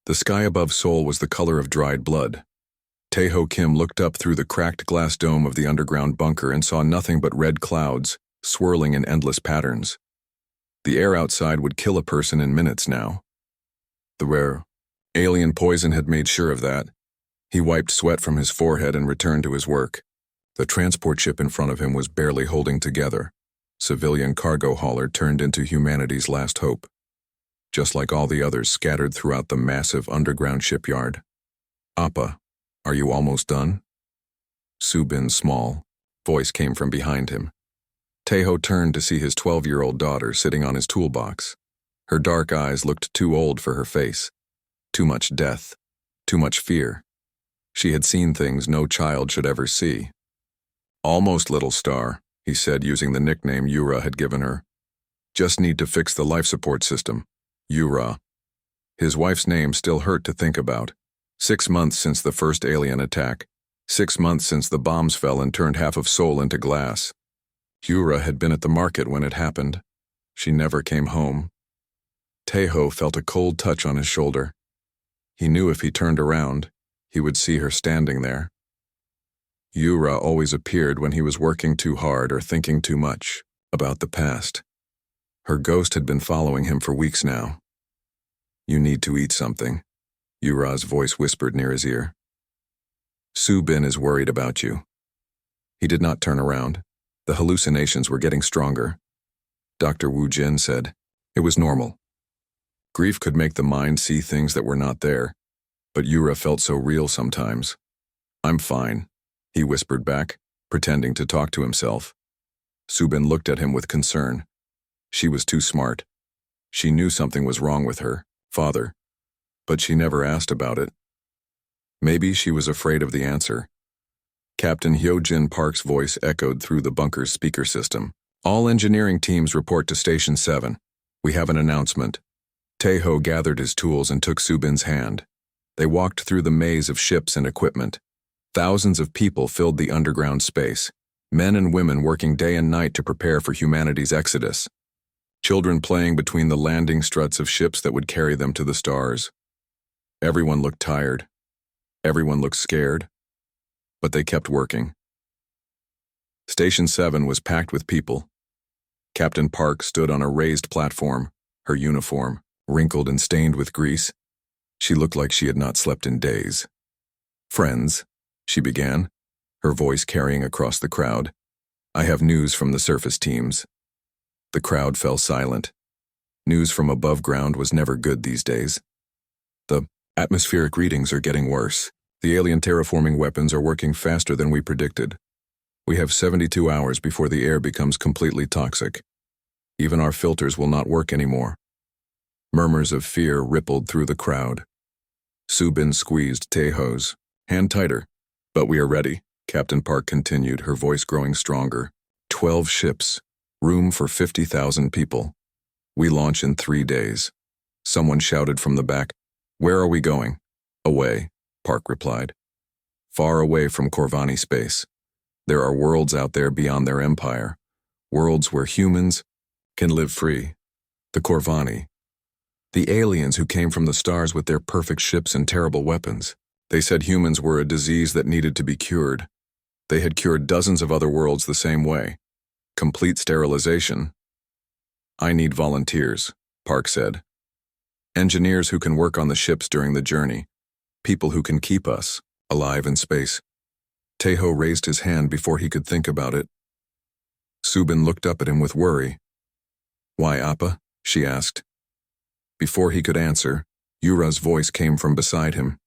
The sky above Seoul was the color of dried blood. Tae-ho Kim looked up through the cracked glass dome of the underground bunker and saw nothing but red clouds, swirling in endless patterns. The air outside would kill a person in minutes now. The rare alien poison had made sure of that. He wiped sweat from his forehead and returned to his work. The transport ship in front of him was barely holding together. Civilian cargo hauler turned into humanity's last hope, just like all the others scattered throughout the massive underground shipyard. "Appa, are you almost done?" Subin's small voice came from behind him. Tae-ho turned to see his 12-year-old daughter sitting on his toolbox. Her dark eyes looked too old for her face. Too much death, too much fear. She had seen things no child should ever see. "Almost, little star," he said, using the nickname Yura had given her. "Just need to fix the life support system. Yura." His wife's name still hurt to think about. 6 months since the first alien attack. 6 months since the bombs fell and turned half of Seoul into glass. Yura had been at the market when it happened. She never came home. Tae-ho felt a cold touch on his shoulder. He knew if he turned around, he would see her standing there. Yura always appeared when he was working too hard or thinking too much about the past. Her ghost had been following him for weeks now. "You need to eat something," Yura's voice whispered near his ear. "Subin is worried about you." He did not turn around. The hallucinations were getting stronger. Dr. Wu Jin said it was normal. Grief could make the mind see things that were not there, but Yura felt so real sometimes. "I'm fine," he whispered back, pretending to talk to himself. Subin looked at him with concern. She was too smart. She knew something was wrong with her father, but she never asked about it. Maybe she was afraid of the answer. Captain Hyojin Park's voice echoed through the bunker's speaker system. "All engineering teams report to Station 7. We have an announcement." Tae-ho gathered his tools and took Subin's hand. They walked through the maze of ships and equipment. Thousands of people filled the underground space, men and women working day and night to prepare for humanity's exodus. Children playing between the landing struts of ships that would carry them to the stars. Everyone looked tired. Everyone looked scared. But they kept working. Station 7 was packed with people. Captain Park stood on a raised platform, her uniform wrinkled and stained with grease. She looked like she had not slept in days. "Friends," she began, her voice carrying across the crowd, "I have news from the surface teams." The crowd fell silent. News from above ground was never good these days. "The atmospheric readings are getting worse. The alien terraforming weapons are working faster than we predicted. We have 72 hours before the air becomes completely toxic. Even our filters will not work anymore." Murmurs of fear rippled through the crowd. Subin squeezed Tae-ho's hand tighter. "But we are ready," Captain Park continued, her voice growing stronger. 12 ships, room for 50,000 people. We launch in 3 days. Someone shouted from the back, "Where are we going?" "Away," Park replied. "Far away from Corvani space. There are worlds out there beyond their empire. Worlds where humans can live free. The Corvani. The aliens who came from the stars with their perfect ships and terrible weapons. They said humans were a disease that needed to be cured. They had cured dozens of other worlds the same way. Complete sterilization." "I need volunteers," Park said. "Engineers who can work on the ships during the journey. People who can keep us alive in space." Tae-ho raised his hand before he could think about it. Subin looked up at him with worry. "Why, Appa?" she asked. Before he could answer, Yura's voice came from beside him.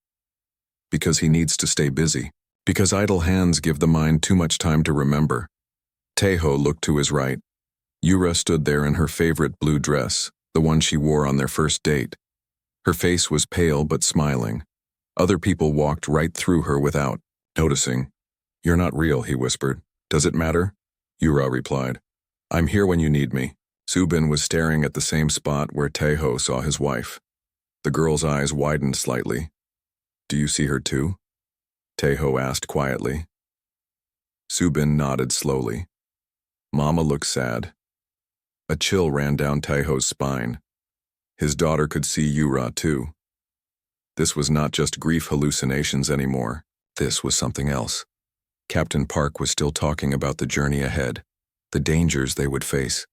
"Because he needs to stay busy. Because idle hands give the mind too much time to remember." Tae-ho looked to his right. Yura stood there in her favorite blue dress, the one she wore on their first date. Her face was pale but smiling. Other people walked right through her without noticing. "You're not real," he whispered. "Does it matter?" Yura replied. "I'm here when you need me." Subin was staring at the same spot where Tae-ho saw his wife. The girl's eyes widened slightly. "Do you see her too?" Tae-ho asked quietly. Subin nodded slowly. Mama looked sad. A chill ran down Tae-ho's spine. His daughter could see Yura too. This was not just grief hallucinations anymore. This was something else. Captain Park was still talking about the journey ahead, the dangers they would face,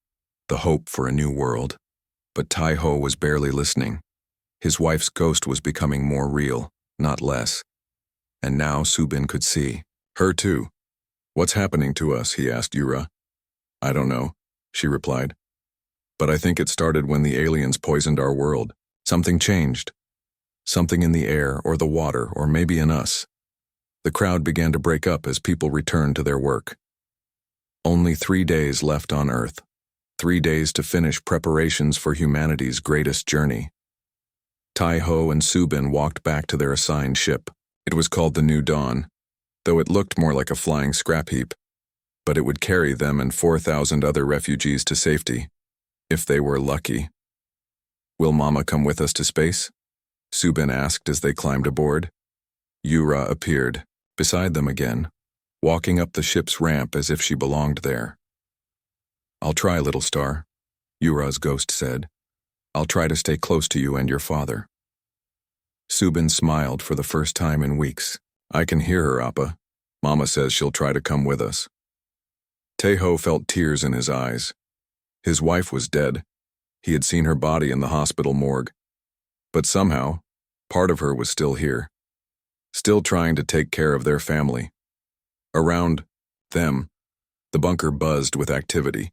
the hope for a new world. But Tai-Ho was barely listening. His wife's ghost was becoming more real, not less. And now Subin could see. Her too. What's happening to us, he asked Yura. I don't know, she replied. But I think it started when the aliens poisoned our world. Something changed. Something in the air or the water or maybe in us. The crowd began to break up as people returned to their work. Only 3 days left on Earth. 3 days to finish preparations for humanity's greatest journey. Tai-Ho and Subin walked back to their assigned ship. It was called the New Dawn, though it looked more like a flying scrap heap. But it would carry them and 4,000 other refugees to safety, if they were lucky. Will Mama come with us to space? Subin asked as they climbed aboard. Yura appeared, beside them again, walking up the ship's ramp as if she belonged there. I'll try, little star, Yura's ghost said. I'll try to stay close to you and your father. Subin smiled for the first time in weeks. I can hear her, Appa. Mama says she'll try to come with us. Tai-Ho felt tears in his eyes. His wife was dead. He had seen her body in the hospital morgue. But somehow, part of her was still here, still trying to take care of their family. Around them, the bunker buzzed with activity.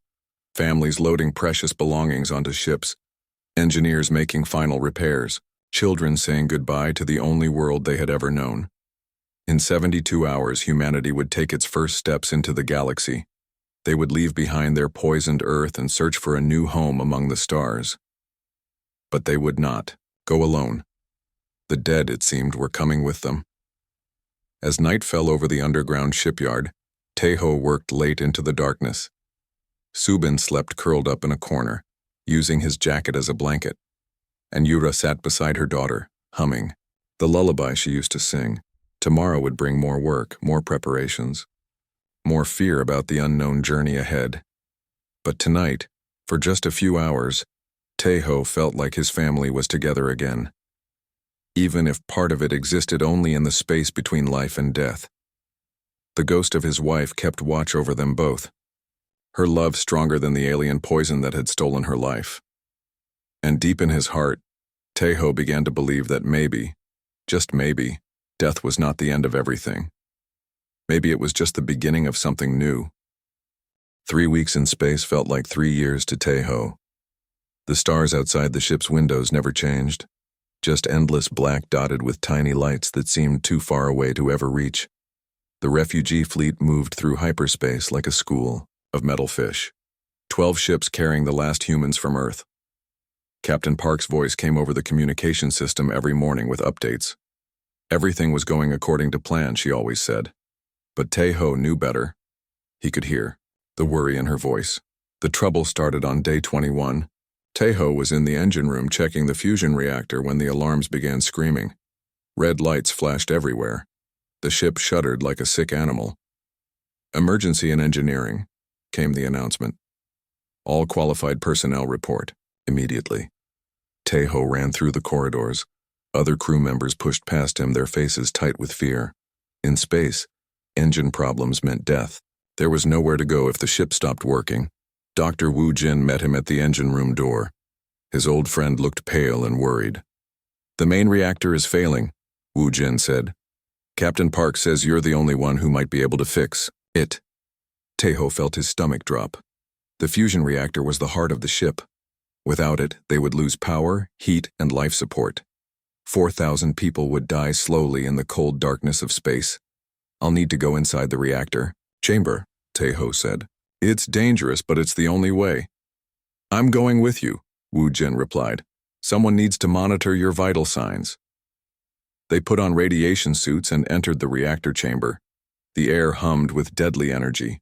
Families loading precious belongings onto ships, engineers making final repairs, children saying goodbye to the only world they had ever known. In 72 hours, humanity would take its first steps into the galaxy. They would leave behind their poisoned Earth and search for a new home among the stars. But they would not go alone. The dead, it seemed, were coming with them. As night fell over the underground shipyard, Tai-Ho worked late into the darkness. Subin slept curled up in a corner, using his jacket as a blanket, and Yura sat beside her daughter, humming the lullaby she used to sing. Tomorrow would bring more work, more preparations, more fear about the unknown journey ahead. But tonight, for just a few hours, Tai-Ho felt like his family was together again, even if part of it existed only in the space between life and death. The ghost of his wife kept watch over them both, her love stronger than the alien poison that had stolen her life. And deep in his heart, Tai-Ho began to believe that maybe, just maybe, death was not the end of everything. Maybe it was just the beginning of something new. 3 weeks in space felt like 3 years to Tai-Ho. The stars outside the ship's windows never changed, just endless black dotted with tiny lights that seemed too far away to ever reach. The refugee fleet moved through hyperspace like a school of metal fish, 12 ships carrying the last humans from Earth. Captain Park's voice came over the communication system every morning with updates. Everything was going according to plan, she always said. But Tai-Ho knew better. He could hear the worry in her voice. The trouble started on day 21. Tai-Ho was in the engine room checking the fusion reactor when the alarms began screaming. Red lights flashed everywhere. The ship shuddered like a sick animal. Emergency in engineering, came the announcement. All qualified personnel report, immediately. Tai-Ho ran through the corridors. Other crew members pushed past him, their faces tight with fear. In space, engine problems meant death. There was nowhere to go if the ship stopped working. Dr. Wu Jin met him at the engine room door. His old friend looked pale and worried. The main reactor is failing, Wu Jin said. Captain Park says you're the only one who might be able to fix it. Tai-Ho felt his stomach drop. The fusion reactor was the heart of the ship. Without it, they would lose power, heat, and life support. 4,000 people would die slowly in the cold darkness of space. I'll need to go inside the reactor chamber, Tai-Ho said. It's dangerous, but it's the only way. I'm going with you, Wu Jin replied. Someone needs to monitor your vital signs. They put on radiation suits and entered the reactor chamber. The air hummed with deadly energy.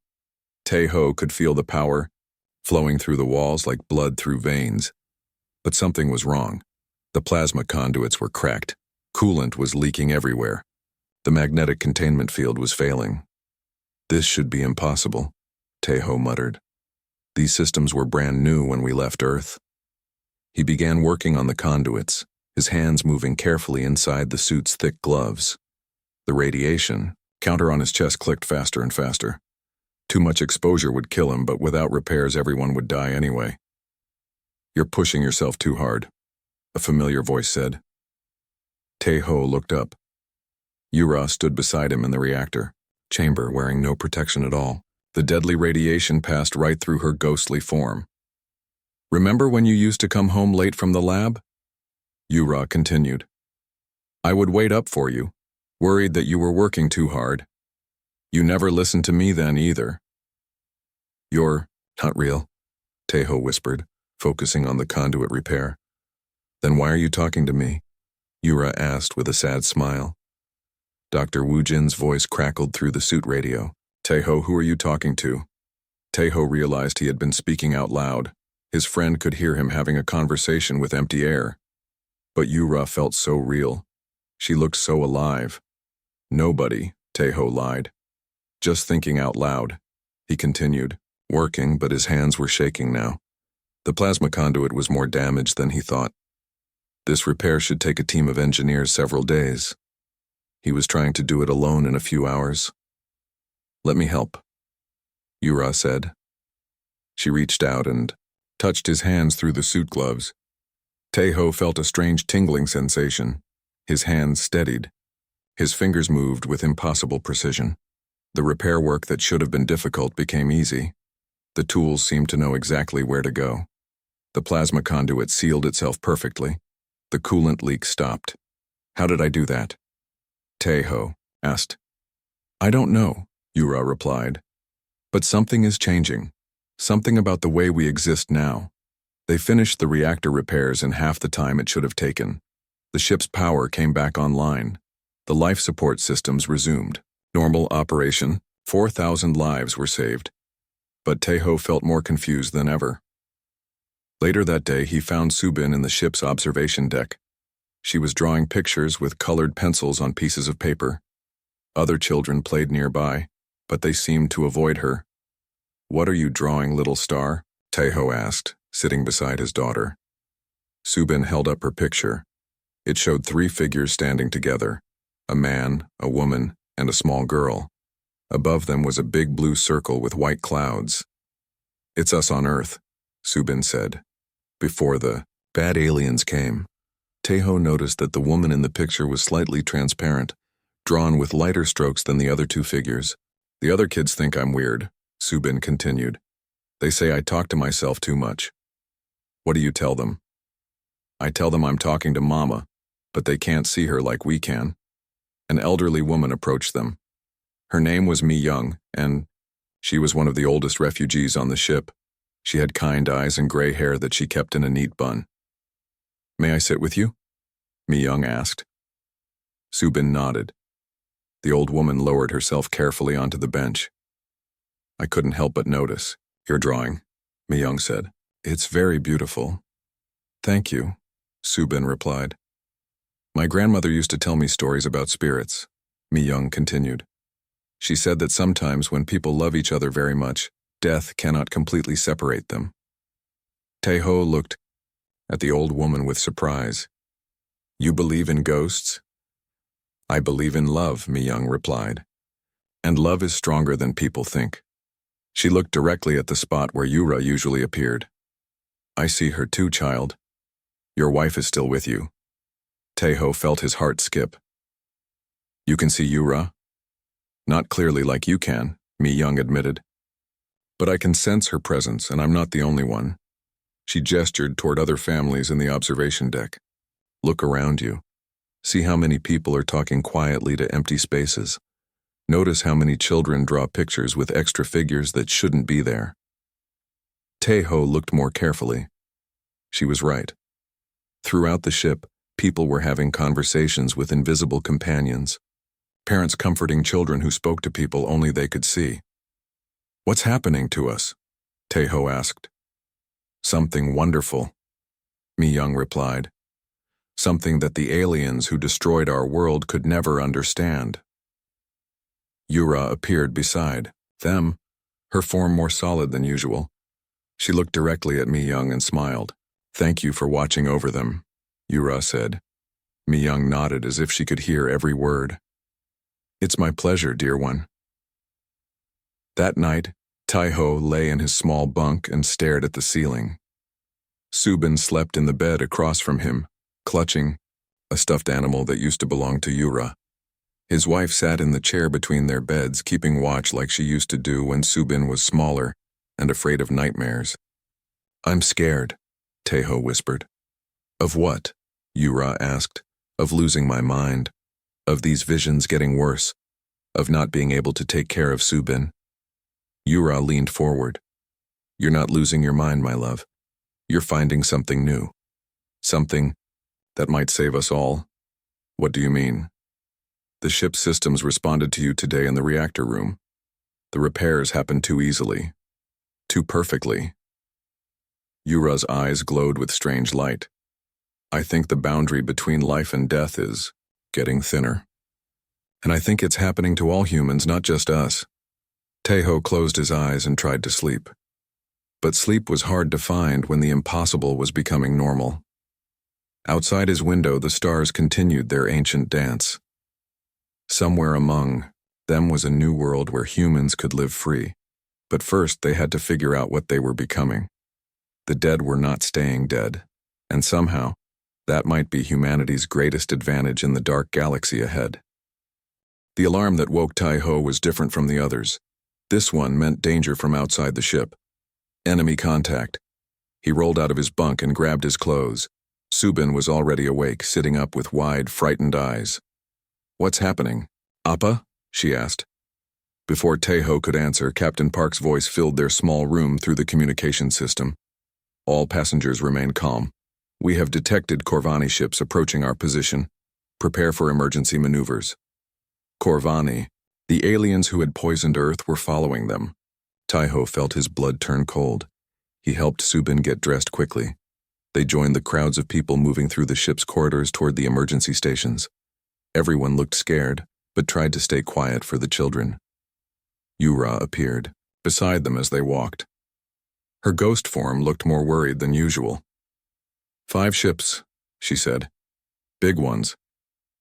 Tai-Ho could feel the power flowing through the walls like blood through veins. But something was wrong. The plasma conduits were cracked. Coolant was leaking everywhere. The magnetic containment field was failing. This should be impossible, Tai-Ho muttered. These systems were brand new when we left Earth. He began working on the conduits, his hands moving carefully inside the suit's thick gloves. The radiation counter on his chest clicked faster and faster. Too much exposure would kill him, but without repairs everyone would die anyway. "You're pushing yourself too hard," a familiar voice said. Tae-ho looked up. Yura stood beside him in the reactor chamber, wearing no protection at all. The deadly radiation passed right through her ghostly form. "Remember when you used to come home late from the lab?" Yura continued. "I would wait up for you, worried that you were working too hard. You never listened to me then either." "You're not real," Tae-ho whispered, focusing on the conduit repair. "Then why are you talking to me?" Yura asked with a sad smile. Dr. Woojin's voice crackled through the suit radio. "Tae-ho, who are you talking to?" Tae-ho realized he had been speaking out loud. His friend could hear him having a conversation with empty air. But Yura felt so real. She looked so alive. "Nobody," Tae-ho lied. "Just thinking out loud," he continued, working, but his hands were shaking now. The plasma conduit was more damaged than he thought. This repair should take a team of engineers several days. He was trying to do it alone in a few hours. "Let me help," Yura said. She reached out and touched his hands through the suit gloves. Tae-ho felt a strange tingling sensation. His hands steadied. His fingers moved with impossible precision. The repair work that should have been difficult became easy. The tools seemed to know exactly where to go. The plasma conduit sealed itself perfectly. The coolant leak stopped. "How did I do that?" Tae-ho asked. "I don't know," Yura replied. "But something is changing. Something about the way we exist now." They finished the reactor repairs in half the time it should have taken. The ship's power came back online. The life support systems resumed. Normal operation, 4,000 lives were saved. But Tae-ho felt more confused than ever. Later that day, he found Subin in the ship's observation deck. She was drawing pictures with colored pencils on pieces of paper. Other children played nearby, but they seemed to avoid her. "What are you drawing, little star?" Tae-ho asked, sitting beside his daughter. Subin held up her picture. It showed 3 figures standing together, a man, a woman, and a small girl. Above them was a big blue circle with white clouds. "It's us on Earth," Subin said, "before the bad aliens came." Tae-ho noticed that the woman in the picture was slightly transparent, drawn with lighter strokes than the other 2 figures. "The other kids think I'm weird," Subin continued. "They say I talk to myself too much." "What do you tell them?" "I tell them I'm talking to Mama, but they can't see her like we can." An elderly woman approached them. Her name was Mi Young, and she was one of the oldest refugees on the ship. She had kind eyes and gray hair that she kept in a neat bun. "May I sit with you?" Mi Young asked. Subin nodded. The old woman lowered herself carefully onto the bench. "I couldn't help but notice your drawing," Mi Young said. "It's very beautiful." "Thank you," Subin replied. "My grandmother used to tell me stories about spirits," Mi Young continued. "She said that sometimes when people love each other very much, death cannot completely separate them." Tae-ho looked at the old woman with surprise. "You believe in ghosts?" "I believe in love," Mi Young replied. "And love is stronger than people think." She looked directly at the spot where Yura usually appeared. "I see her too, child. Your wife is still with you." Tae-ho felt his heart skip. "You can see Yura?" "Not clearly like you can," Mi Young admitted. "But I can sense her presence, and I'm not the only one." She gestured toward other families in the observation deck. "Look around you. See how many people are talking quietly to empty spaces. Notice how many children draw pictures with extra figures that shouldn't be there." Tae-ho looked more carefully. She was right. Throughout the ship, people were having conversations with invisible companions. Parents comforting children who spoke to people only they could see. "What's happening to us?" Tae-ho asked. "Something wonderful," Mi Young replied. "Something that the aliens who destroyed our world could never understand." Yura appeared beside them, her form more solid than usual. She looked directly at Mi Young and smiled. "Thank you for watching over them," Yura said. Mi-young nodded as if she could hear every word. It's my pleasure, dear one. That night, Tai-ho lay in his small bunk and stared at the ceiling. Subin slept in the bed across from him, clutching a stuffed animal that used to belong to Yura. His wife sat in the chair between their beds, keeping watch like she used to do when Subin was smaller and afraid of nightmares. I'm scared, Tai-ho whispered. Of what? Yura asked. Of losing my mind. Of these visions getting worse. Of not being able to take care of Subin. Yura leaned forward. You're not losing your mind, my love. You're finding something new. Something that might save us all. What do you mean? The ship's systems responded to you today in the reactor room. The repairs happened too easily. Too perfectly. Yura's eyes glowed with strange light. I think the boundary between life and death is getting thinner. And I think it's happening to all humans, not just us. Tai-ho closed his eyes and tried to sleep. But sleep was hard to find when the impossible was becoming normal. Outside his window, the stars continued their ancient dance. Somewhere among them was a new world where humans could live free. But first they had to figure out what they were becoming. The dead were not staying dead, and somehow, that might be humanity's greatest advantage in the dark galaxy ahead. The alarm that woke Tai-ho was different from the others. This one meant danger from outside the ship. Enemy contact. He rolled out of his bunk and grabbed his clothes. Subin was already awake, sitting up with wide, frightened eyes. What's happening? Appa? She asked. Before Tai-ho could answer, Captain Park's voice filled their small room through the communication system. All passengers remain calm. We have detected Corvani ships approaching our position. Prepare for emergency maneuvers. Corvani, the aliens who had poisoned Earth, were following them. Tai-ho felt his blood turn cold. He helped Subin get dressed quickly. They joined the crowds of people moving through the ship's corridors toward the emergency stations. Everyone looked scared, but tried to stay quiet for the children. Yura appeared, beside them as they walked. Her ghost form looked more worried than usual. 5 ships, she said. Big ones.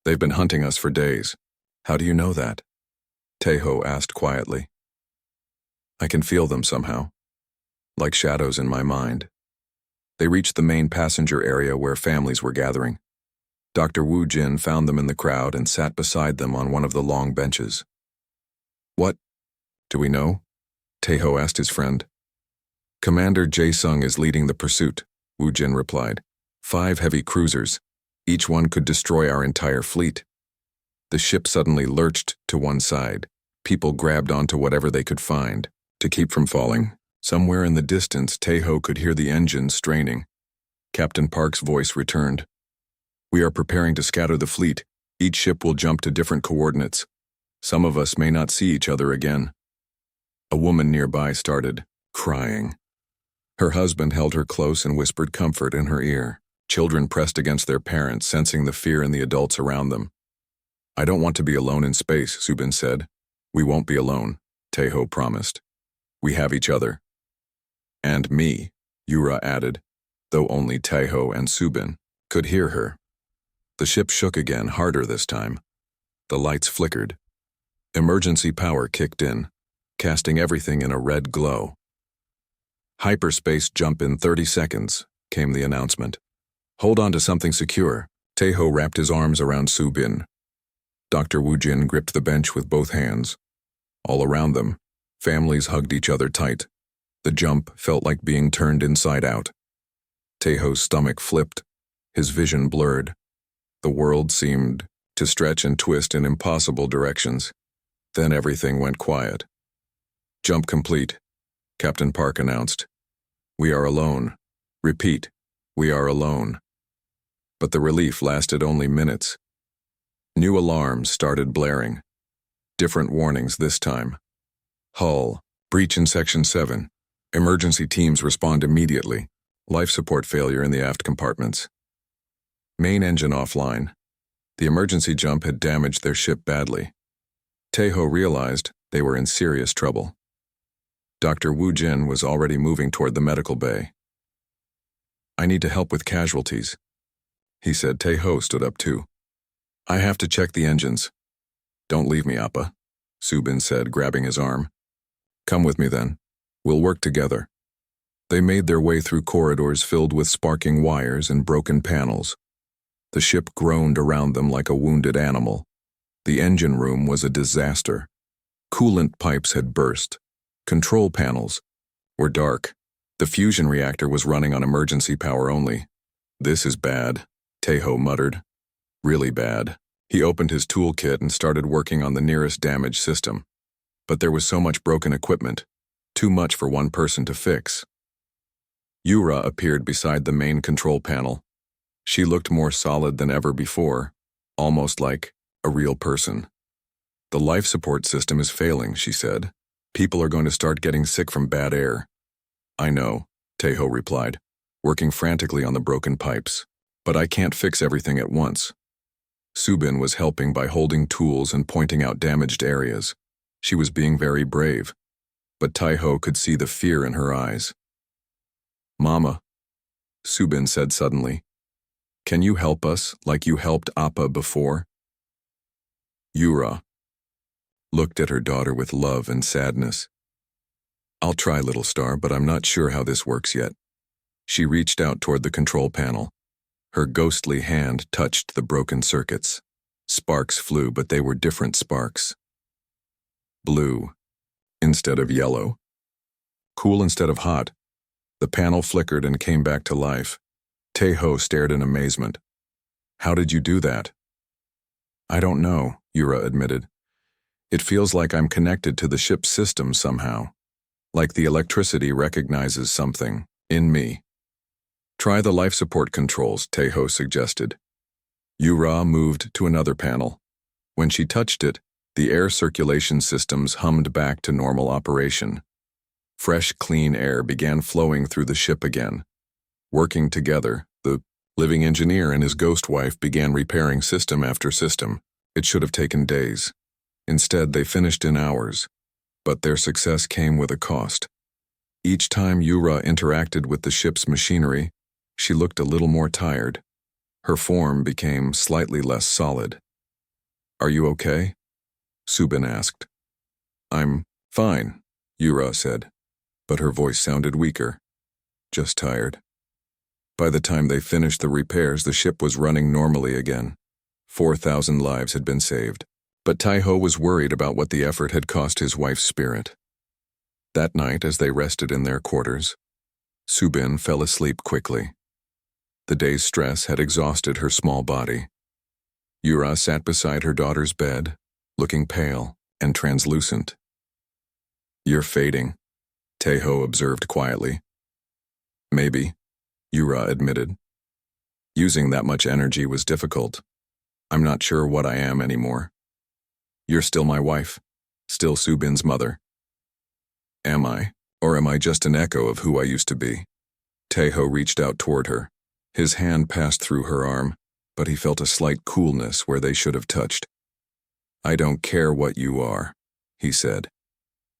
They've been hunting us for days. How do you know that? Tai-ho asked quietly. I can feel them somehow, like shadows in my mind. They reached the main passenger area where families were gathering. Dr. Wu Jin found them in the crowd and sat beside them on one of the long benches. What? Do we know? Tai-ho asked his friend. Commander Jae-sung is leading the pursuit, Wu Jin replied. 5 heavy cruisers. Each one could destroy our entire fleet. The ship suddenly lurched to one side. People grabbed onto whatever they could find to keep from falling. Somewhere in the distance, Tai-ho could hear the engines straining. Captain Park's voice returned. We are preparing to scatter the fleet. Each ship will jump to different coordinates. Some of us may not see each other again. A woman nearby started crying. Her husband held her close and whispered comfort in her ear. Children pressed against their parents, sensing the fear in the adults around them. I don't want to be alone in space, Subin said. We won't be alone, Tai-ho promised. We have each other. And me, Yura added, though only Tai-ho and Subin could hear her. The ship shook again, harder this time. The lights flickered. Emergency power kicked in, casting everything in a red glow. Hyperspace jump in 30 seconds, came the announcement. Hold on to something secure. Tai-ho wrapped his arms around Subin. Dr. Wu Jin gripped the bench with both hands. All around them, families hugged each other tight. The jump felt like being turned inside out. Tai-ho's stomach flipped, his vision blurred. The world seemed to stretch and twist in impossible directions. Then everything went quiet. Jump complete, Captain Park announced. We are alone. Repeat, we are alone. But the relief lasted only minutes. New alarms started blaring. Different warnings this time. Hull, breach in Section 7. Emergency teams respond immediately. Life support failure in the aft compartments. Main engine offline. The emergency jump had damaged their ship badly. Tai-ho realized they were in serious trouble. Dr. Wu Jin was already moving toward the medical bay. I need to help with casualties. he said. Teho stood up too. I have to check the engines. Don't leave me, Appa, Subin said, grabbing his arm. Come with me then. We'll work together. They made their way through corridors filled with sparking wires and broken panels. The ship groaned around them like a wounded animal. The engine room was a disaster. Coolant pipes had burst. Control panels were dark. The fusion reactor was running on emergency power only. This is bad, Teho muttered. Really bad. He opened his toolkit and started working on the nearest damaged system. But there was so much broken equipment, too much for one person to fix. Yura appeared beside the main control panel. She looked more solid than ever before, almost like a real person. The life support system is failing, she said. People are going to start getting sick from bad air. I know, Teho replied, working frantically on the broken pipes. But I can't fix everything at once. Subin was helping by holding tools and pointing out damaged areas. She was being very brave, but Teho could see the fear in her eyes. Mama, Subin said suddenly, can you help us like you helped Appa before? Yura looked at her daughter with love and sadness. I'll try, little star, but I'm not sure how this works yet. She reached out toward the control panel. Her ghostly hand touched the broken circuits. Sparks flew, but they were different sparks. Blue instead of yellow. Cool instead of hot. The panel flickered and came back to life. Teho stared in amazement. How did you do that? I don't know, Yura admitted. It feels like I'm connected to the ship's system somehow. Like the electricity recognizes something in me. Try the life support controls, Teho suggested. Yura moved to another panel. When she touched it, the air circulation systems hummed back to normal operation. Fresh, clean air began flowing through the ship again. Working together, the living engineer and his ghost wife began repairing system after system. It should have taken days. Instead, they finished in hours. But their success came with a cost. Each time Yura interacted with the ship's machinery, she looked a little more tired. Her form became slightly less solid. Are you okay? Subin asked. I'm fine, Yura said, but her voice sounded weaker. Just tired. By the time they finished the repairs, the ship was running normally again. 4,000 lives had been saved. But Teho was worried about what the effort had cost his wife's spirit. That night, as they rested in their quarters, Subin fell asleep quickly. The day's stress had exhausted her small body. Yura sat beside her daughter's bed, looking pale and translucent. You're fading, Teho observed quietly. Maybe, Yura admitted. Using that much energy was difficult. I'm not sure what I am anymore. You're still my wife, still Subin's mother. Am I, or am I just an echo of who I used to be? Teho reached out toward her. His hand passed through her arm, but he felt a slight coolness where they should have touched. I don't care what you are, he said.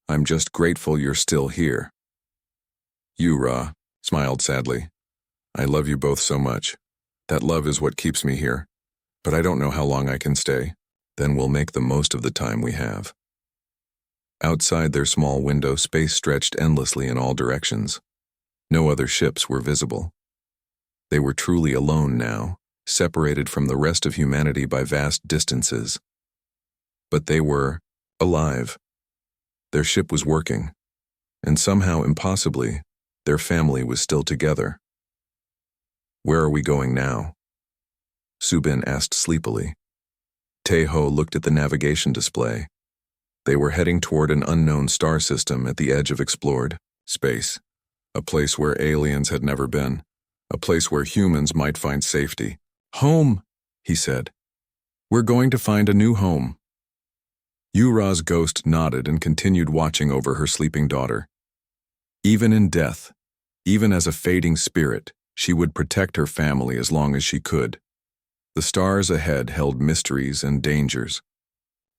I'm just grateful you're still here. Yura smiled sadly. I love you both so much. That love is what keeps me here. But I don't know how long I can stay. Then we'll make the most of the time we have. Outside their small window, space stretched endlessly in all directions. No other ships were visible. They were truly alone now, separated from the rest of humanity by vast distances. But they were alive. Their ship was working, and somehow, impossibly, their family was still together. Where are we going now? Subin asked sleepily. Teho looked at the navigation display. They were heading toward an unknown star system at the edge of explored space, a place where aliens had never been, a place where humans might find safety. Home, he said. We're going to find a new home. Yura's ghost nodded and continued watching over her sleeping daughter. Even in death, even as a fading spirit, she would protect her family as long as she could. The stars ahead held mysteries and dangers,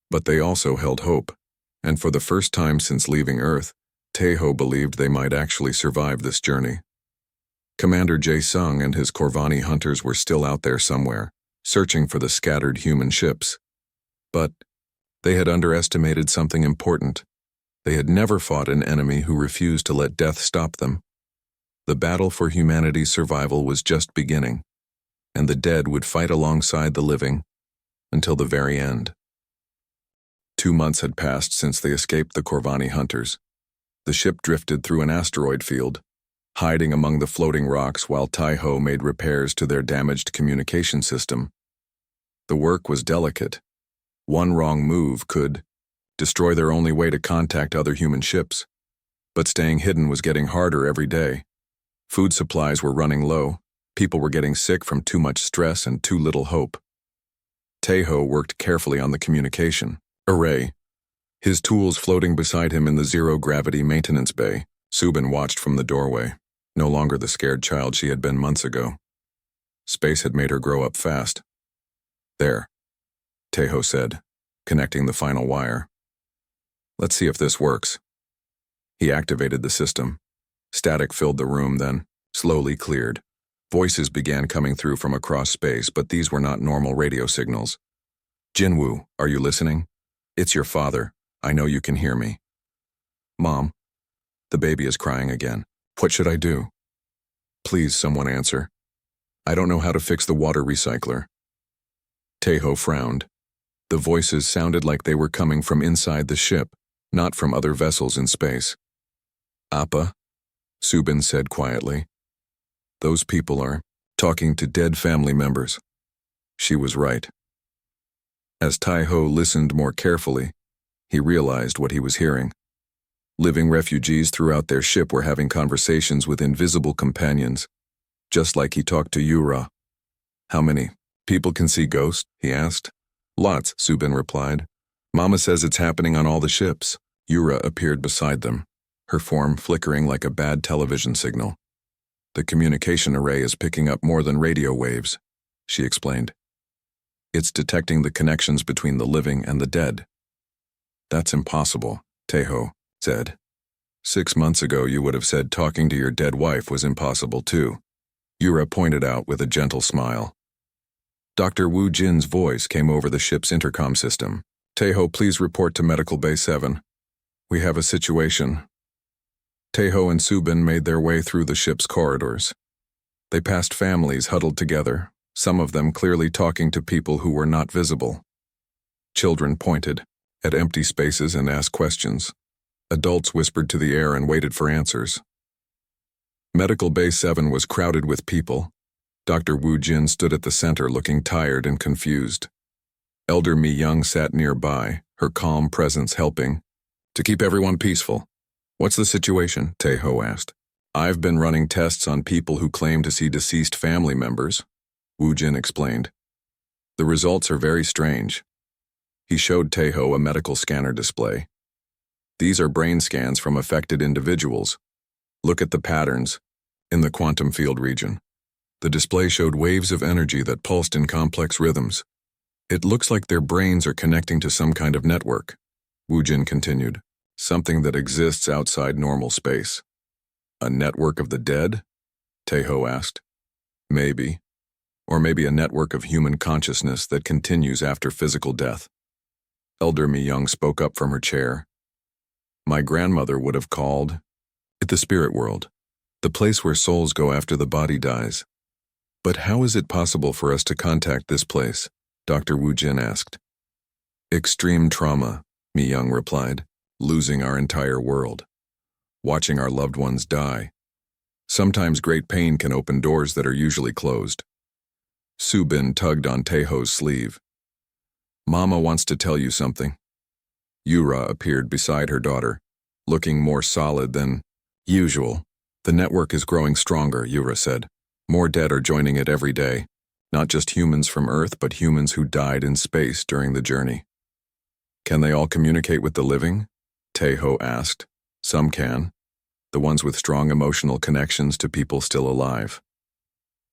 but they also held hope, and for the first time since leaving Earth, Teho believed they might actually survive this journey. Commander Jae-sung and his Corvani hunters were still out there somewhere, searching for the scattered human ships. But they had underestimated something important. They had never fought an enemy who refused to let death stop them. The battle for humanity's survival was just beginning, and the dead would fight alongside the living until the very end. 2 months had passed since they escaped the Corvani hunters. The ship drifted through an asteroid field, hiding among the floating rocks while Tai-ho made repairs to their damaged communication system. The work was delicate. One wrong move could destroy their only way to contact other human ships. But staying hidden was getting harder every day. Food supplies were running low. People were getting sick from too much stress and too little hope. Tai-ho worked carefully on the communication array, his tools floating beside him in the zero-gravity maintenance bay. Subin watched from the doorway, no longer the scared child she had been months ago. Space had made her grow up fast. "There," Tai-ho said, connecting the final wire. "Let's see if this works." He activated the system. Static filled the room, then slowly cleared. Voices began coming through from across space, but these were not normal radio signals. "Jinwoo, are you listening? It's your father. I know you can hear me." "Mom, the baby is crying again. What should I do?" "Please, someone answer. I don't know how to fix the water recycler." Tai-ho frowned. The voices sounded like they were coming from inside the ship, not from other vessels in space. "Appa," Subin said quietly. "Those people are talking to dead family members." She was right. As Tai-ho listened more carefully, he realized what he was hearing. Living refugees throughout their ship were having conversations with invisible companions, just like he talked to Yura. "How many people can see ghosts?" he asked. "Lots," Subin replied. "Mama says it's happening on all the ships." Yura appeared beside them, her form flickering like a bad television signal. "The communication array is picking up more than radio waves," she explained. "It's detecting the connections between the living and the dead." "That's impossible," Tai-ho said. 6 months ago you would have said talking to your dead wife was impossible too," Yura pointed out with a gentle smile. Dr. Woo Jin's voice came over the ship's intercom system. "Tai-ho, please report to Medical Bay 7. We have a situation." Tai-ho and Subin made their way through the ship's corridors. They passed families huddled together, some of them clearly talking to people who were not visible. Children pointed at empty spaces and asked questions. Adults whispered to the air and waited for answers. Medical Bay 7 was crowded with people. Dr. Woo Jin stood at the center looking tired and confused. Elder Mi Young sat nearby, her calm presence helping to keep everyone peaceful. "What's the situation?" Tai-ho asked. "I've been running tests on people who claim to see deceased family members," Woo Jin explained. "The results are very strange." He showed Tai-ho a medical scanner display. "These are brain scans from affected individuals. Look at the patterns in the quantum field region." The display showed waves of energy that pulsed in complex rhythms. "It looks like their brains are connecting to some kind of network," Woo Jin continued. "Something that exists outside normal space." "A network of the dead?" Tai-ho asked. "Maybe. Or maybe a network of human consciousness that continues after physical death." Elder Mi Young spoke up from her chair. "My grandmother would have called it the spirit world, the place where souls go after the body dies." "But how is it possible for us to contact this place?" Dr. Woo Jin asked. "Extreme trauma," Mi Young replied. "Losing our entire world. Watching our loved ones die. Sometimes great pain can open doors that are usually closed." Subin tugged on Tai-ho's sleeve. "Mama wants to tell you something." Yura appeared beside her daughter, looking more solid than usual. "The network is growing stronger," Yura said. "More dead are joining it every day. Not just humans from Earth, but humans who died in space during the journey." "Can they all communicate with the living?" Tai-ho asked. "Some can. The ones with strong emotional connections to people still alive."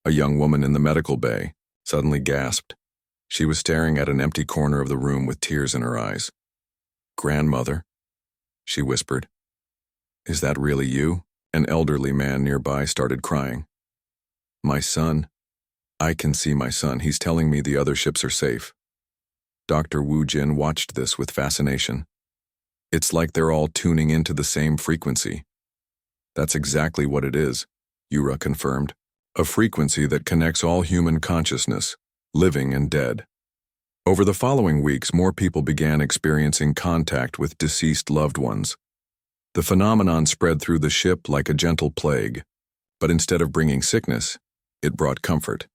A young woman in the medical bay suddenly gasped. She was staring at an empty corner of the room with tears in her eyes. "Grandmother," she whispered. "Is that really you?" An elderly man nearby started crying. My son? I can see my son. He's telling me the other ships are safe. Dr. Wu Jin watched this with fascination. It's like they're all tuning into the same frequency. That's exactly what it is, Yura confirmed. A frequency that connects all human consciousness, living and dead. Over the following weeks, more people began experiencing contact with deceased loved ones. The phenomenon spread through the ship like a gentle plague, but instead of bringing sickness, it brought comfort.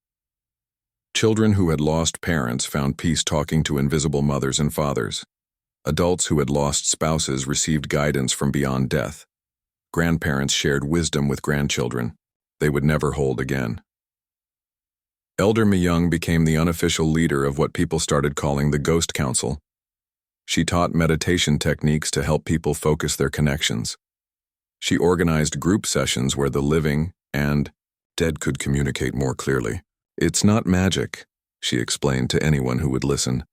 Children who had lost parents found peace talking to invisible mothers and fathers. Adults who had lost spouses received guidance from beyond death. Grandparents shared wisdom with grandchildren they would never hold again. Elder Myung became the unofficial leader of what people started calling the Ghost Council. She taught meditation techniques to help people focus their connections. She organized group sessions where the living and dead could communicate more clearly. It's not magic, she explained to anyone who would listen.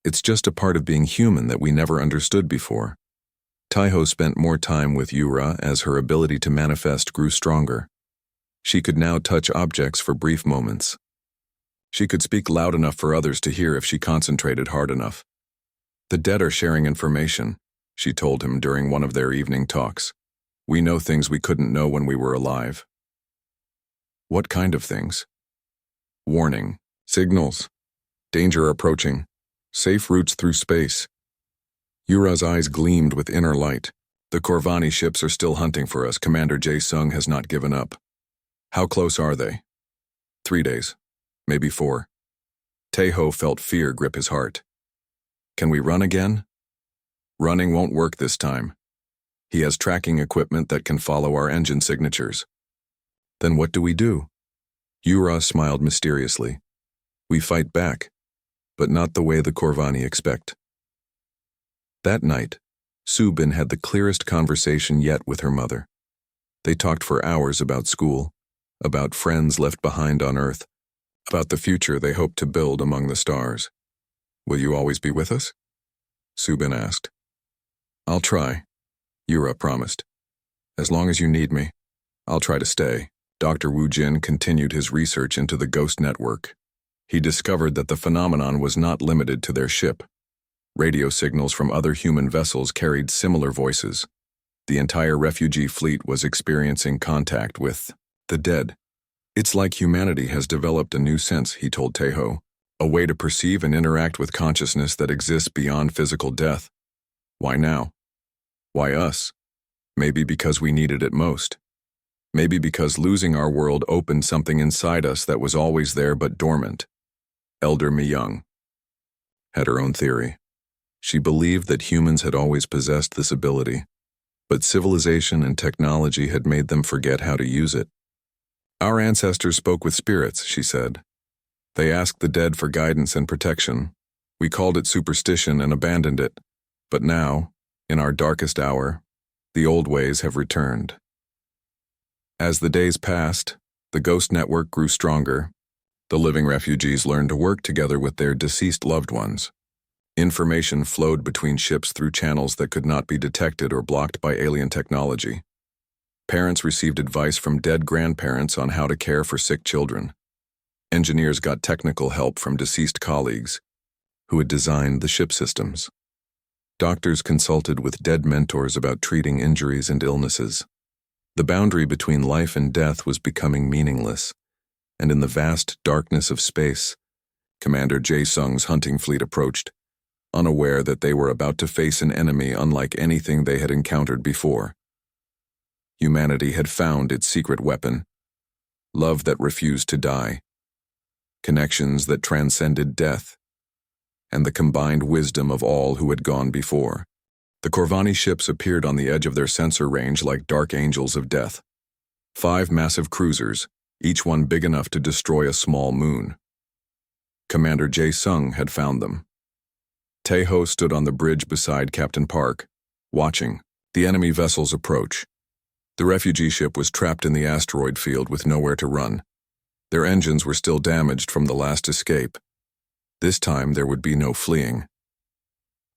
It's just a part of being human that we never understood before. Taiho spent more time with Yura as her ability to manifest grew stronger. She could now touch objects for brief moments. She could speak loud enough for others to hear if she concentrated hard enough. The dead are sharing information, she told him during one of their evening talks. We know things we couldn't know when we were alive. What kind of things? Warning, signals, danger approaching, safe routes through space. Yura's eyes gleamed with inner light. The Corvani ships are still hunting for us. Commander Jae-sung has not given up. How close are they? 3 days, maybe 4. Taeho felt fear grip his heart. Can we run again? Running won't work this time. He has tracking equipment that can follow our engine signatures. Then what do we do? Yura smiled mysteriously. We fight back, but not the way the Corvani expect. That night, Subin had the clearest conversation yet with her mother. They talked for hours about school, about friends left behind on Earth, about the future they hoped to build among the stars. Will you always be with us? Subin asked. I'll try, Yura promised. As long as you need me, I'll try to stay. Dr. Wu Jin continued his research into the ghost network. He discovered that the phenomenon was not limited to their ship. Radio signals from other human vessels carried similar voices. The entire refugee fleet was experiencing contact with the dead. It's like humanity has developed a new sense, he told Taeho, a way to perceive and interact with consciousness that exists beyond physical death. Why now? Why us? Maybe because we needed it most. Maybe because losing our world opened something inside us that was always there but dormant. Elder Myung had her own theory. She believed that humans had always possessed this ability, but civilization and technology had made them forget how to use it. Our ancestors spoke with spirits, she said. They asked the dead for guidance and protection. We called it superstition and abandoned it. But now, in our darkest hour, the old ways have returned. As the days passed, the ghost network grew stronger. The living refugees learned to work together with their deceased loved ones. Information flowed between ships through channels that could not be detected or blocked by alien technology. Parents received advice from dead grandparents on how to care for sick children. Engineers got technical help from deceased colleagues who had designed the ship systems. Doctors consulted with dead mentors about treating injuries and illnesses. The boundary between life and death was becoming meaningless, and in the vast darkness of space, Commander Jae-sung's hunting fleet approached, unaware that they were about to face an enemy unlike anything they had encountered before. Humanity had found its secret weapon, love that refused to die, connections that transcended death, and the combined wisdom of all who had gone before. The Corvani ships appeared on the edge of their sensor range like dark angels of death. 5 massive cruisers, each one big enough to destroy a small moon. Commander Jae-sung had found them. Taeho stood on the bridge beside Captain Park, watching the enemy vessels approach. The refugee ship was trapped in the asteroid field with nowhere to run. Their engines were still damaged from the last escape. This time there would be no fleeing.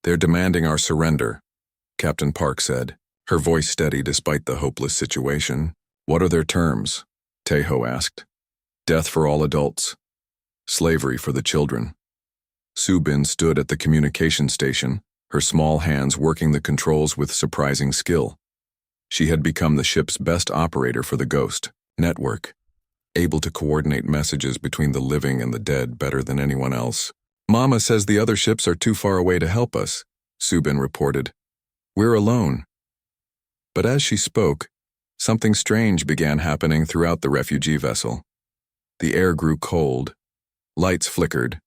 They're demanding our surrender, Captain Park said, her voice steady despite the hopeless situation. What are their terms? Taeho asked. Death for all adults. Slavery for the children. Subin stood at the communication station, her small hands working the controls with surprising skill. She had become the ship's best operator for the Ghost network, able to coordinate messages between the living and the dead better than anyone else. "Mama says the other ships are too far away to help us," Subin reported. "We're alone." But as she spoke, something strange began happening throughout the refugee vessel. The air grew cold, lights flickered,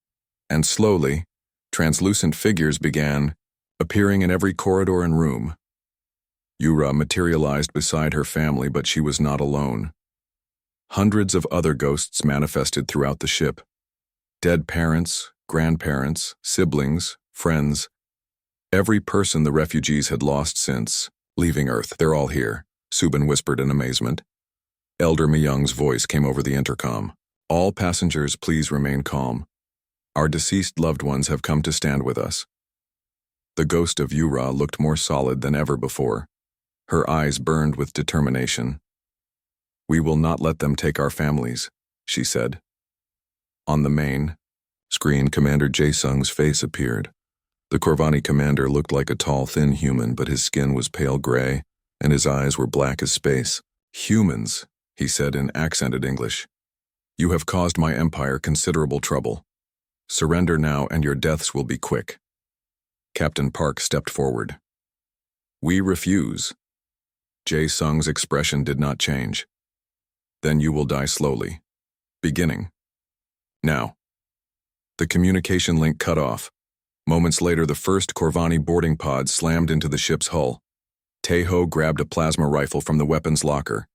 and slowly, translucent figures began appearing in every corridor and room. Yura materialized beside her family, but she was not alone. Hundreds of other ghosts manifested throughout the ship. Dead parents, grandparents, siblings, friends. Every person the refugees had lost since leaving Earth. "They're all here," Subin whispered in amazement. Elder Myung's voice came over the intercom. "All passengers, please remain calm. Our deceased loved ones have come to stand with us." The ghost of Yura looked more solid than ever before. Her eyes burned with determination. "We will not let them take our families," she said. On the main screen, Commander Jae-sung's face appeared. The Corvani commander looked like a tall, thin human, but his skin was pale gray, and his eyes were black as space. "Humans," he said in accented English. "You have caused my empire considerable trouble. Surrender now and your deaths will be quick." Captain Park stepped forward. "We refuse." Jae-sung's expression did not change. "Then you will die slowly. Beginning now." The communication link cut off. Moments later, the first Corvani boarding pod slammed into the ship's hull. Taeho grabbed a plasma rifle from the weapons locker.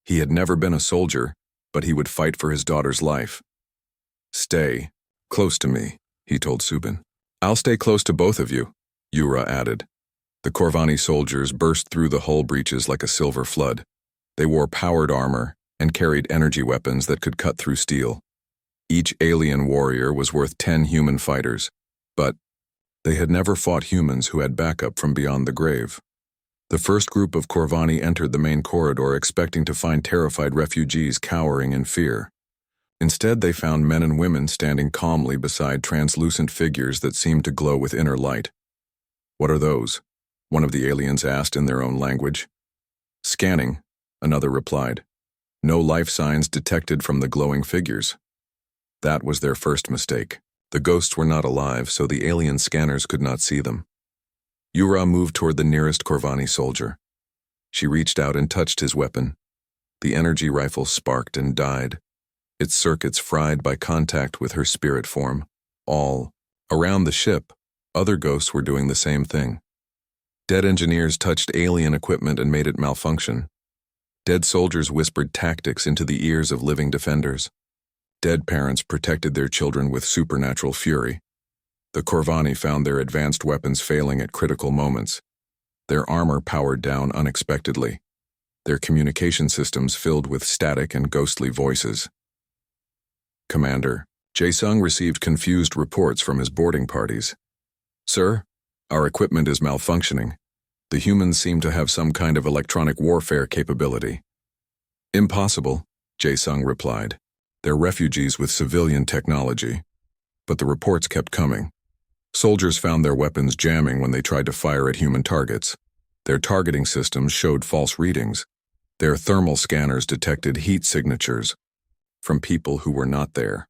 He had never been a soldier, but he would fight for his daughter's life. "Stay close to me," he told Subin. "I'll stay close to both of you," Yura added. The Corvani soldiers burst through the hull breaches like a silver flood. They wore powered armor and carried energy weapons that could cut through steel. Each alien warrior was worth 10 human fighters, but they had never fought humans who had backup from beyond the grave. The first group of Corvani entered the main corridor expecting to find terrified refugees cowering in fear. Instead, they found men and women standing calmly beside translucent figures that seemed to glow with inner light. "What are those?" one of the aliens asked in their own language. "Scanning," another replied. "No life signs detected from the glowing figures." That was their first mistake. The ghosts were not alive, so the alien scanners could not see them. Yura moved toward the nearest Corvani soldier. She reached out and touched his weapon. The energy rifle sparked and died, its circuits fried by contact with her spirit form. All around the ship, other ghosts were doing the same thing. Dead engineers touched alien equipment and made it malfunction. Dead soldiers whispered tactics into the ears of living defenders. Dead parents protected their children with supernatural fury. The Corvani found their advanced weapons failing at critical moments. Their armor powered down unexpectedly. Their communication systems filled with static and ghostly voices. Commander Jae-sung received confused reports from his boarding parties. "Sir, our equipment is malfunctioning. The humans seem to have some kind of electronic warfare capability." "Impossible," Jae-sung replied. "They're refugees with civilian technology." But the reports kept coming. Soldiers found their weapons jamming when they tried to fire at human targets. Their targeting systems showed false readings. Their thermal scanners detected heat signatures from people who were not there.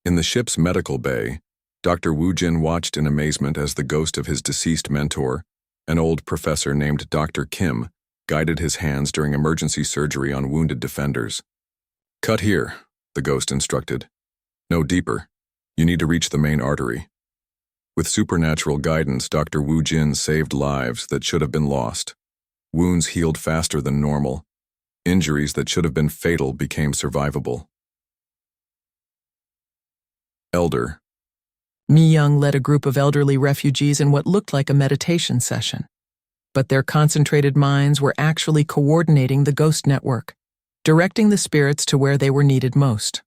In the ship's medical bay, Dr. Woo Jin watched in amazement as the ghost of his deceased mentor, an old professor named Dr. Kim, guided his hands during emergency surgery on wounded defenders. "Cut here," the ghost instructed. "No deeper. You need to reach the main artery." With supernatural guidance, Dr. Woo Jin saved lives that should have been lost. Wounds healed faster than normal. Injuries that should have been fatal became survivable. Elder Mi-young led a group of elderly refugees in what looked like a meditation session. But their concentrated minds were actually coordinating the ghost network, directing the spirits to where they were needed most.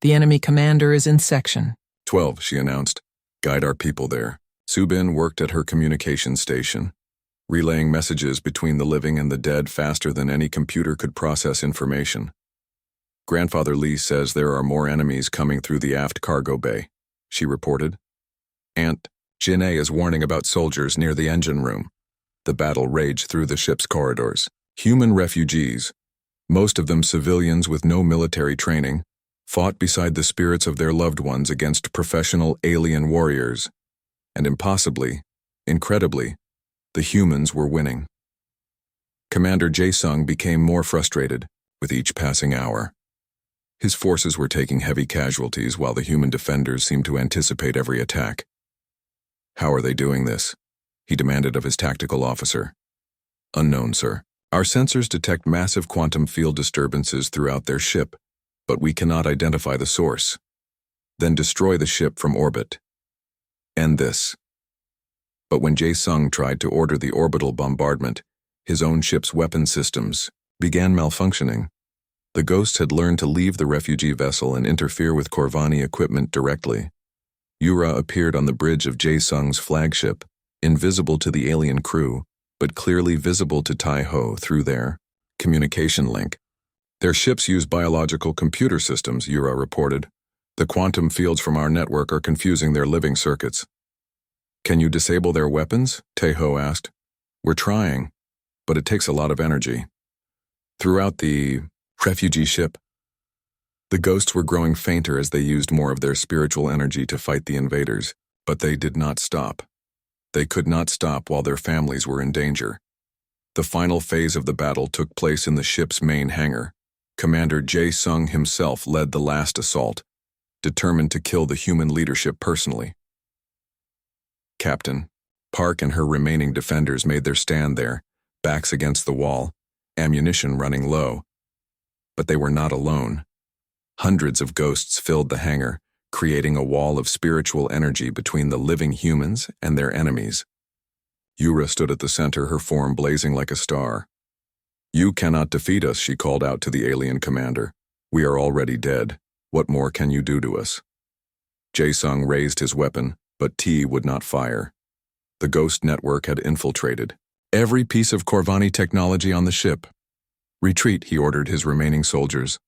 "The enemy commander is in section 12, she announced. "Guide our people there." Subin worked at her communication station, relaying messages between the living and the dead faster than any computer could process information. Grandfather Lee says there are more enemies coming through the aft cargo bay, she reported. Aunt Janae is warning about soldiers near the engine room. The battle raged through the ship's corridors. Human refugees, most of them civilians with no military training, fought beside the spirits of their loved ones against professional alien warriors. And incredibly, the humans were winning. Commander Jae-sung became more frustrated with each passing hour. His forces were taking heavy casualties while the human defenders seemed to anticipate every attack. How are they doing this? He demanded of his tactical officer. Unknown, sir. Our sensors detect massive quantum field disturbances throughout their ship, but we cannot identify the source. Then destroy the ship from orbit. End this. But when Jae-sung tried to order the orbital bombardment, his own ship's weapon systems began malfunctioning. The ghosts had learned to leave the refugee vessel and interfere with Corvani equipment directly. Yura appeared on the bridge of Jae-sung's flagship, invisible to the alien crew, but clearly visible to Tai-ho through their communication link. Their ships use biological computer systems, Yura reported. The quantum fields from our network are confusing their living circuits. Can you disable their weapons? Tai-ho asked. We're trying, but it takes a lot of energy. Throughout the refugee ship, the ghosts were growing fainter as they used more of their spiritual energy to fight the invaders, but they did not stop. They could not stop while their families were in danger. The final phase of the battle took place in the ship's main hangar. Commander Jae-sung himself led the last assault, determined to kill the human leadership personally. Captain Park and her remaining defenders made their stand there, backs against the wall, ammunition running low. But they were not alone. Hundreds of ghosts filled the hangar, creating a wall of spiritual energy between the living humans and their enemies. Yura stood at the center, her form blazing like a star. You cannot defeat us, she called out to the alien commander. We are already dead. What more can you do to us? Jae-sung raised his weapon, but T would not fire. The ghost network had infiltrated every piece of Corvani technology on the ship. Retreat, he ordered his remaining soldiers.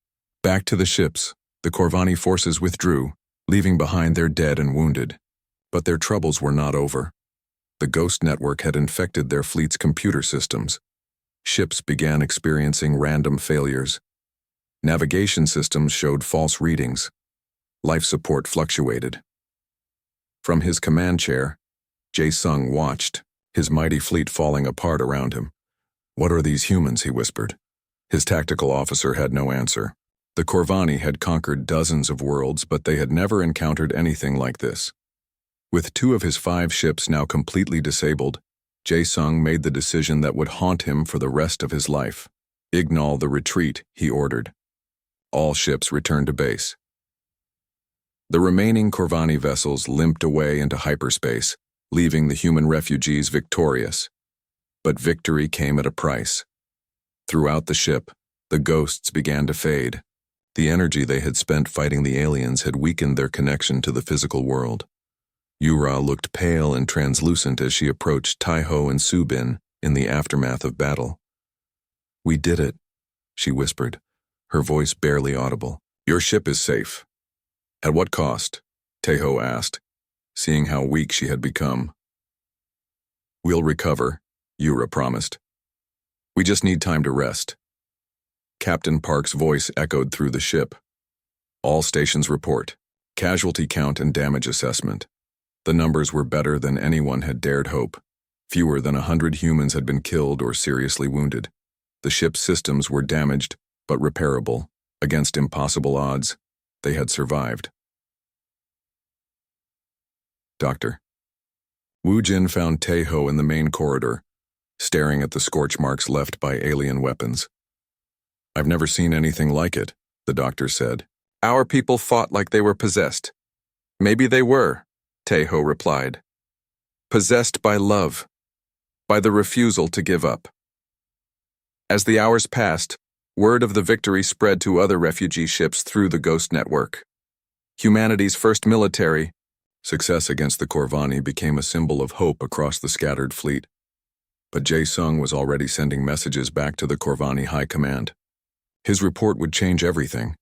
Back to the ships, the Corvani forces withdrew, leaving behind their dead and wounded. But their troubles were not over. The ghost network had infected their fleet's computer systems. Ships began experiencing random failures. Navigation systems showed false readings. Life support fluctuated. From his command chair, Jae-sung watched, his mighty fleet falling apart around him. What are these humans, he whispered. His tactical officer had no answer. The Corvani had conquered dozens of worlds, but they had never encountered anything like this. With 2 of his 5 ships now completely disabled, Jae-sung made the decision that would haunt him for the rest of his life. Ignore the retreat, he ordered. All ships returned to base. The remaining Corvani vessels limped away into hyperspace, leaving the human refugees victorious. But victory came at a price. Throughout the ship, the ghosts began to fade. The energy they had spent fighting the aliens had weakened their connection to the physical world. Yura looked pale and translucent as she approached Tai-ho and Subin in the aftermath of battle. We did it, she whispered, her voice barely audible. Your ship is safe. At what cost? Tai-ho asked, seeing how weak she had become. We'll recover, Yura promised. We just need time to rest. Captain Park's voice echoed through the ship. All stations report. Casualty count and damage assessment. The numbers were better than anyone had dared hope. Fewer than 100 humans had been killed or seriously wounded. The ship's systems were damaged, but repairable. Against impossible odds, they had survived. Doctor. Woo Jin found Tai-ho in the main corridor, staring at the scorch marks left by alien weapons. I've never seen anything like it, the doctor said. Our people fought like they were possessed. Maybe they were, Tai-ho replied. Possessed by love, by the refusal to give up. As the hours passed, word of the victory spread to other refugee ships through the Ghost Network. Humanity's first military success against the Corvani became a symbol of hope across the scattered fleet. But Jae-sung was already sending messages back to the Corvani High Command. His report would change everything.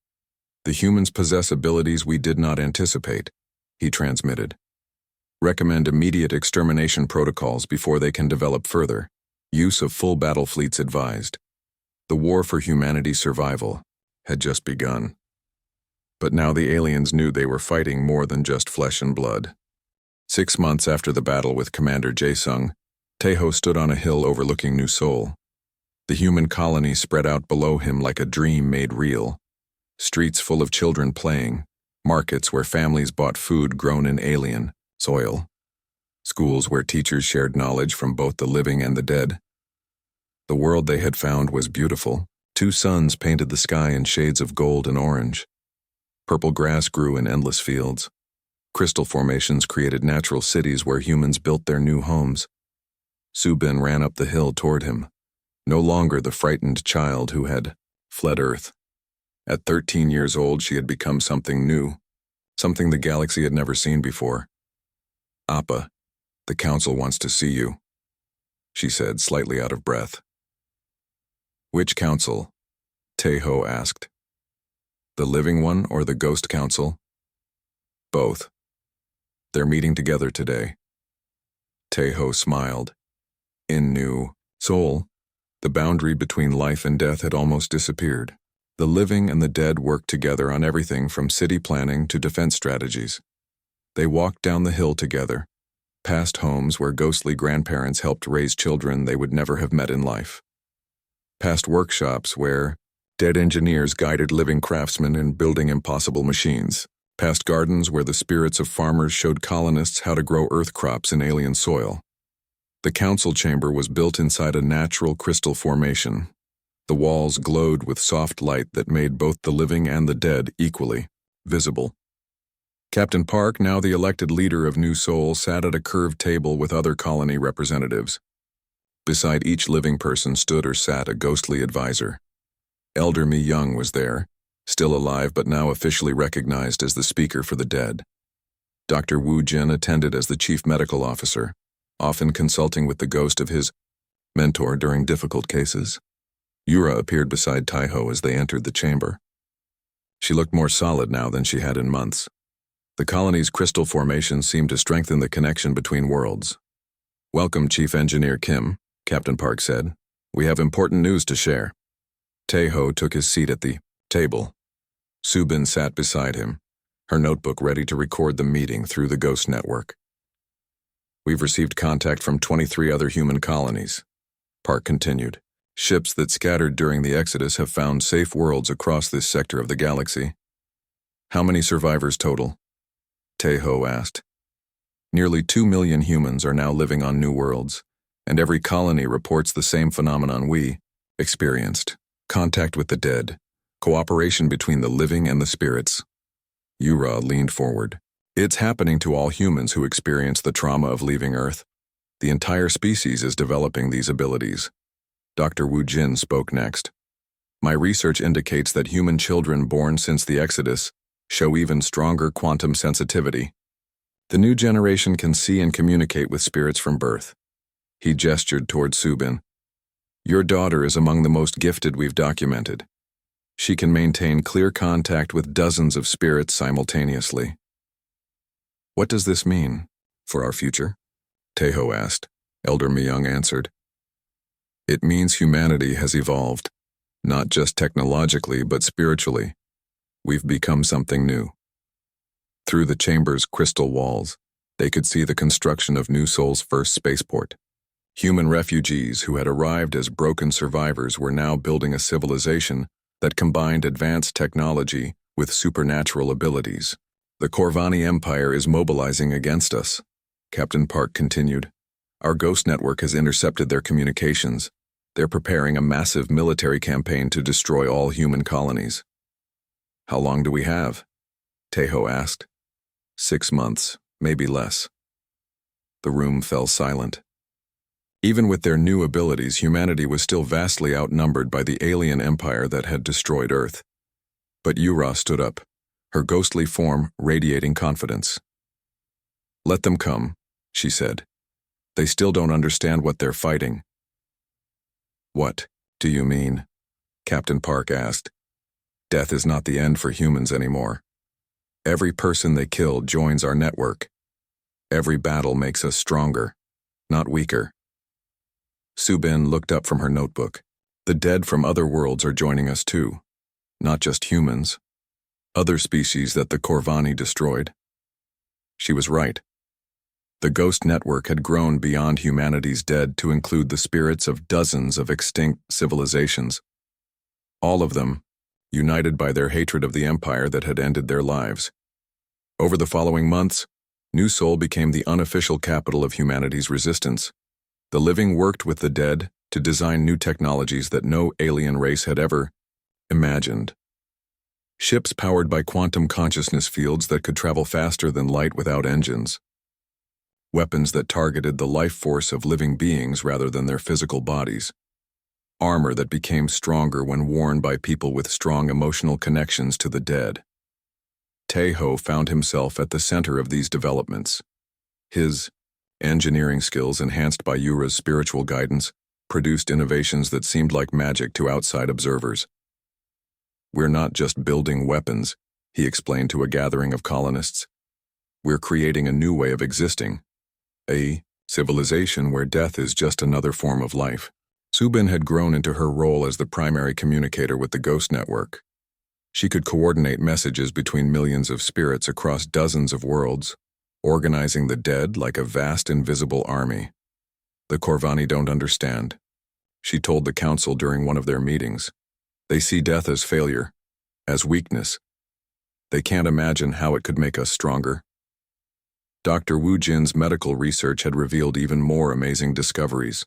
The humans possess abilities we did not anticipate, he transmitted. Recommend immediate extermination protocols before they can develop further. Use of full battle fleets advised. The war for humanity's survival had just begun. But now the aliens knew they were fighting more than just flesh and blood. 6 months after the battle with Commander Jae-sung, Taeho stood on a hill overlooking New Seoul. The human colony spread out below him like a dream made real. Streets full of children playing, markets where families bought food grown in alien soil, schools where teachers shared knowledge from both the living and the dead. The world they had found was beautiful. 2 suns painted the sky in shades of gold and orange. Purple grass grew in endless fields. Crystal formations created natural cities where humans built their new homes. Subin ran up the hill toward him, no longer the frightened child who had fled Earth. At 13 years old, she had become something new, something the galaxy had never seen before. "Appa, the council wants to see you," she said, slightly out of breath. "Which council?" Taeho asked. "The living one or the ghost council?" "Both. They're meeting together today." Taeho smiled. In New Seoul, the boundary between life and death had almost disappeared. The living and the dead worked together on everything from city planning to defense strategies. They walked down the hill together, past homes where ghostly grandparents helped raise children they would never have met in life. Past workshops where dead engineers guided living craftsmen in building impossible machines. Past gardens where the spirits of farmers showed colonists how to grow earth crops in alien soil. The council chamber was built inside a natural crystal formation. The walls glowed with soft light that made both the living and the dead equally visible. Captain Park, now the elected leader of New Seoul, sat at a curved table with other colony representatives. Beside each living person stood or sat a ghostly advisor. Elder Mi Young was there, still alive but now officially recognized as the speaker for the dead. Dr. Woo Jin attended as the chief medical officer, often consulting with the ghost of his mentor during difficult cases. Yura appeared beside Taeho as they entered the chamber. She looked more solid now than she had in months. The colony's crystal formation seemed to strengthen the connection between worlds. "Welcome, Chief Engineer Kim," Captain Park said. "We have important news to share." Taeho took his seat at the table. Subin sat beside him, her notebook ready to record the meeting through the Ghost Network. "We've received contact from 23 other human colonies," Park continued. "Ships that scattered during the Exodus have found safe worlds across this sector of the galaxy." "How many survivors total?" Taeho asked. "Nearly 2 million humans are now living on new worlds, and every colony reports the same phenomenon we experienced. Contact with the dead, cooperation between the living and the spirits." Yura leaned forward. "It's happening to all humans who experience the trauma of leaving Earth. The entire species is developing these abilities." Dr. Woo Jin spoke next. "My research indicates that human children born since the Exodus show even stronger quantum sensitivity. The new generation can see and communicate with spirits from birth." He gestured toward Subin. "Your daughter is among the most gifted we've documented. She can maintain clear contact with dozens of spirits simultaneously." "What does this mean for our future?" Taeho asked. Elder Myung answered. "It means humanity has evolved, not just technologically but spiritually. We've become something new." Through the chamber's crystal walls, they could see the construction of New Seoul's first spaceport. Human refugees who had arrived as broken survivors were now building a civilization that combined advanced technology with supernatural abilities. "The Corvani Empire is mobilizing against us," Captain Park continued. "Our ghost network has intercepted their communications. They're preparing a massive military campaign to destroy all human colonies." "How long do we have?" Taeho asked. 6 months, maybe less." The room fell silent. Even with their new abilities, humanity was still vastly outnumbered by the alien empire that had destroyed Earth. But Yura stood up, her ghostly form radiating confidence. "Let them come," she said. "They still don't understand what they're fighting." "What do you mean?" Captain Park asked. Death is not the end for humans anymore. Every person they kill joins our network. Every battle makes us stronger, not weaker. Subin looked up from her notebook. The dead from other worlds are joining us too. Not just humans. Other species that the Corvani destroyed. She was right. The ghost network had grown beyond humanity's dead to include the spirits of dozens of extinct civilizations. All of them, united by their hatred of the empire that had ended their lives. Over the following months, New Sol became the unofficial capital of humanity's resistance. The living worked with the dead to design new technologies that no alien race had ever imagined. Ships powered by quantum consciousness fields that could travel faster than light without engines. Weapons that targeted the life force of living beings rather than their physical bodies. Armor that became stronger when worn by people with strong emotional connections to the dead. Teho found himself at the center of these developments. His engineering skills, enhanced by Yura's spiritual guidance, produced innovations that seemed like magic to outside observers. "We're not just building weapons," he explained to a gathering of colonists. "We're creating a new way of existing. A civilization where death is just another form of life." Subin had grown into her role as the primary communicator with the Ghost Network. She could coordinate messages between millions of spirits across dozens of worlds, organizing the dead like a vast invisible army. "The Corvani don't understand," she told the council during one of their meetings. "They see death as failure, as weakness. They can't imagine how it could make us stronger." Dr. Wu Jin's medical research had revealed even more amazing discoveries.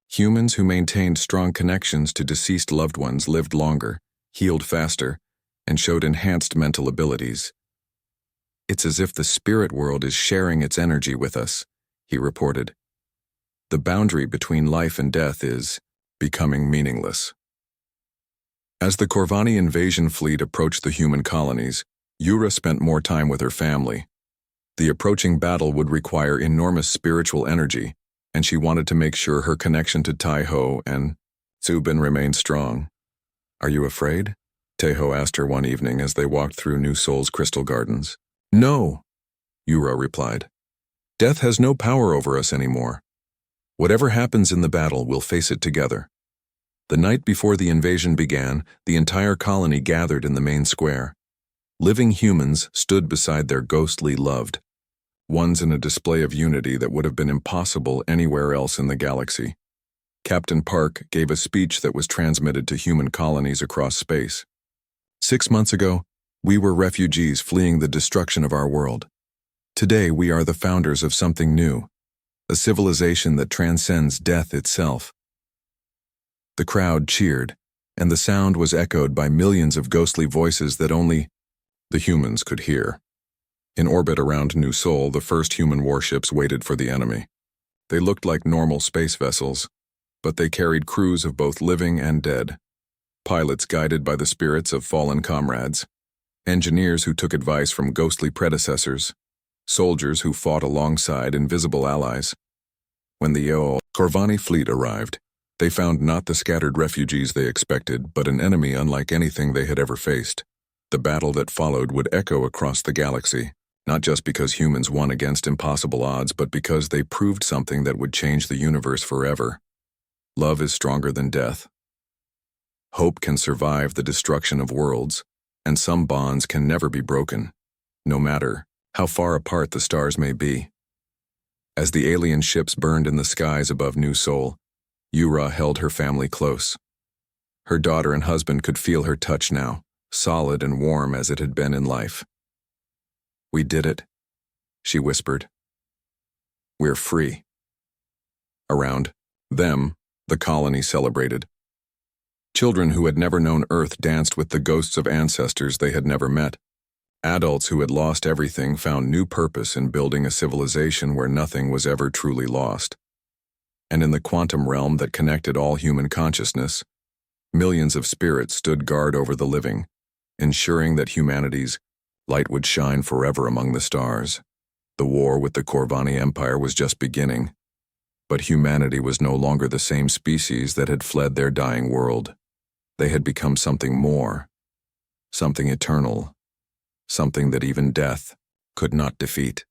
Humans who maintained strong connections to deceased loved ones lived longer, healed faster, and showed enhanced mental abilities. "It's as if the spirit world is sharing its energy with us," he reported. "The boundary between life and death is becoming meaningless." As the Corvani invasion fleet approached the human colonies, Yura spent more time with her family. The approaching battle would require enormous spiritual energy, and she wanted to make sure her connection to Taiho and Subin remained strong. "Are you afraid?" Taiho asked her one evening as they walked through New Sol's crystal gardens. "No," Yura replied. "Death has no power over us anymore. Whatever happens in the battle, we'll face it together." The night before the invasion began, the entire colony gathered in the main square. Living humans stood beside their ghostly loved ones in a display of unity that would have been impossible anywhere else in the galaxy. Captain Park gave a speech that was transmitted to human colonies across space. "6 months ago, we were refugees fleeing the destruction of our world. Today we are the founders of something new, a civilization that transcends death itself." The crowd cheered, and the sound was echoed by millions of ghostly voices that only the humans could hear. In orbit around New Sol, the first human warships waited for the enemy. They looked like normal space vessels, but they carried crews of both living and dead. Pilots guided by the spirits of fallen comrades. Engineers who took advice from ghostly predecessors. Soldiers who fought alongside invisible allies. When the Corvani fleet arrived, they found not the scattered refugees they expected, but an enemy unlike anything they had ever faced. The battle that followed would echo across the galaxy, not just because humans won against impossible odds, but because they proved something that would change the universe forever. Love is stronger than death. Hope can survive the destruction of worlds, and some bonds can never be broken, no matter how far apart the stars may be. As the alien ships burned in the skies above New Sol, Yura held her family close. Her daughter and husband could feel her touch now, solid and warm as it had been in life. "We did it," she whispered. "We're free." Around them, the colony celebrated. Children who had never known Earth danced with the ghosts of ancestors they had never met. Adults who had lost everything found new purpose in building a civilization where nothing was ever truly lost. And in the quantum realm that connected all human consciousness, millions of spirits stood guard over the living, ensuring that humanity's light would shine forever among the stars. The war with the Corvani Empire was just beginning, but humanity was no longer the same species that had fled their dying world. They had become something more, something eternal, something that even death could not defeat.